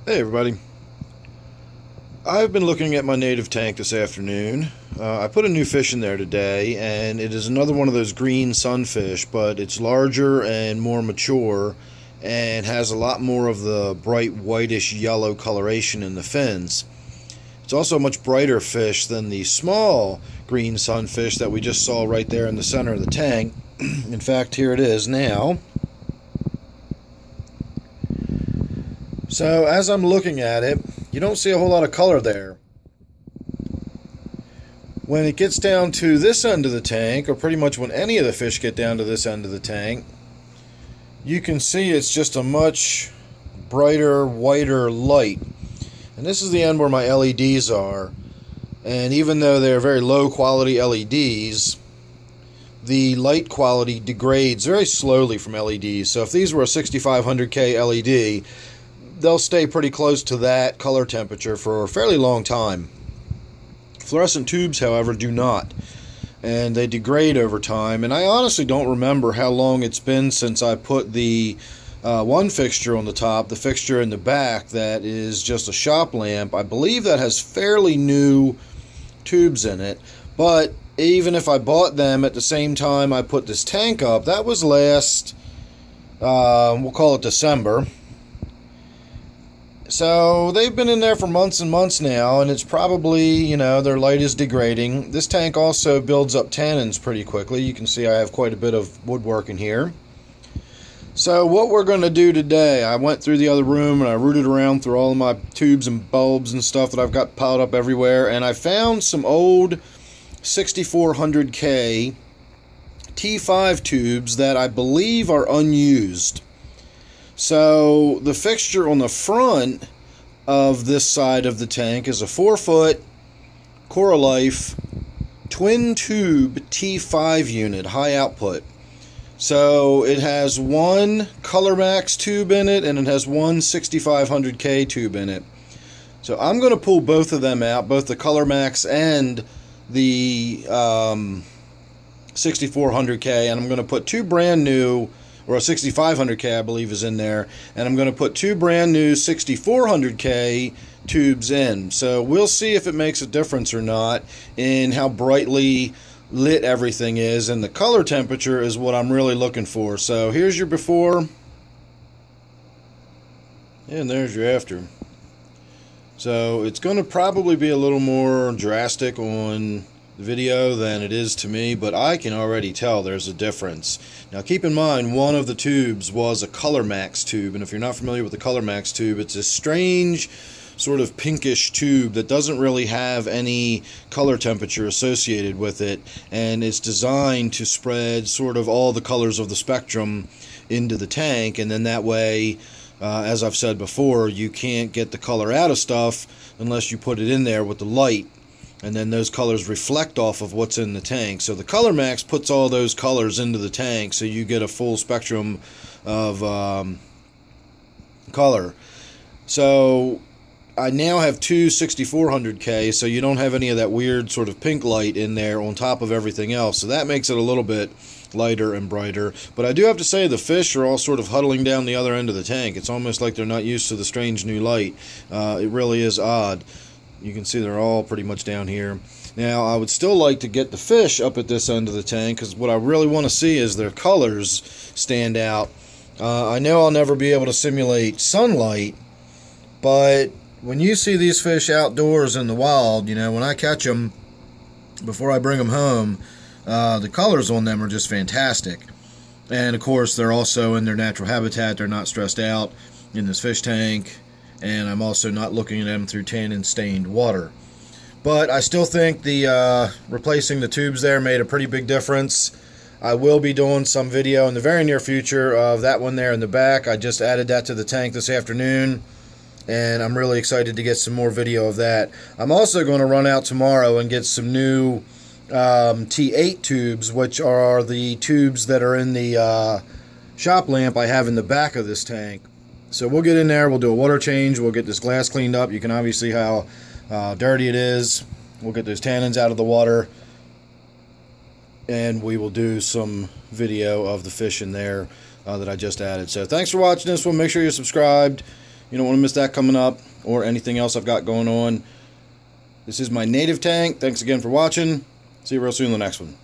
Hey everybody, I've been looking at my native tank this afternoon. I put a new fish in there today, and it is another one of those green sunfish, but it's larger and more mature and has a lot more of the bright whitish yellow coloration in the fins. It's also a much brighter fish than the small green sunfish that we just saw right there in the center of the tank. In fact, here it is now. So as I'm looking at it, you don't see a whole lot of color there. When it gets down to this end of the tank, or pretty much when any of the fish get down to this end of the tank, you can see it's just a much brighter, whiter light. And this is the end where my LEDs are. And even though they're very low quality LEDs, the light quality degrades very slowly from LEDs. So if these were a 6500K LED, they'll stay pretty close to that color temperature for a fairly long time. Fluorescent tubes, however, do not, and they degrade over time. And I honestly don't remember how long it's been since I put the one fixture on the top, the fixture in the back that is just a shop lamp. I believe that has fairly new tubes in it, but even if I bought them at the same time I put this tank up, that was last, we'll call it December. So they've been in there for months and months now, and it's probably, their light is degrading. This tank also builds up tannins pretty quickly. You can see I have quite a bit of woodwork in here. So what we're going to do today, I went through the other room and I rooted around through all of my tubes and bulbs and stuff that I've got piled up everywhere, and I found some old 6400K T5 tubes that I believe are unused. So the fixture on the front of this side of the tank is a 4-foot Coralife twin tube T5 unit, high output. So it has one ColorMax tube in it, and it has one 6500K tube in it. So I'm going to pull both of them out, both the ColorMax and the 6400K, and I'm going to put two brand new, or a 6500K I believe is in there, and I'm going to put two brand new 6400K tubes in. So we'll see if it makes a difference or not in how brightly lit everything is, and the color temperature is what I'm really looking for. So here's your before, and there's your after. So it's going to probably be a little more drastic on the video than it is to me, but I can already tell there's a difference. Now keep in mind, one of the tubes was a ColorMax tube, and if you're not familiar with the ColorMax tube, it's a strange sort of pinkish tube that doesn't really have any color temperature associated with it, and it's designed to spread sort of all the colors of the spectrum into the tank, and then that way, as I've said before, you can't get the color out of stuff unless you put it in there with the light, and then those colors reflect off of what's in the tank. So the ColorMax puts all those colors into the tank, so you get a full spectrum of color. So I now have two 6400K, so you don't have any of that weird sort of pink light in there on top of everything else. So that makes it a little bit lighter and brighter. But I do have to say, the fish are all sort of huddling down the other end of the tank. It's almost like they're not used to the strange new light. It really is odd. You can see they're all pretty much down here. Now, I would still like to get the fish up at this end of the tank, because what I really want to see is their colors stand out. I know I'll never be able to simulate sunlight, but when you see these fish outdoors in the wild, when I catch them, before I bring them home, the colors on them are just fantastic. And of course, they're also in their natural habitat. They're not stressed out in this fish tank, and I'm also not looking at them through tannin stained water. But I still think the replacing the tubes there made a pretty big difference. I will be doing some video in the very near future of that one there in the back. I just added that to the tank this afternoon, and I'm really excited to get some more video of that. I'm also going to run out tomorrow and get some new T8 tubes, which are the tubes that are in the shop lamp I have in the back of this tank. So we'll get in there, we'll do a water change, we'll get this glass cleaned up. You can obviously see how dirty it is. We'll get those tannins out of the water, and we will do some video of the fish in there that I just added. So thanks for watching this one. Make sure you're subscribed, You don't want to miss that coming up, or anything else I've got going on. This is my native tank. Thanks again for watching. See you real soon in the next one.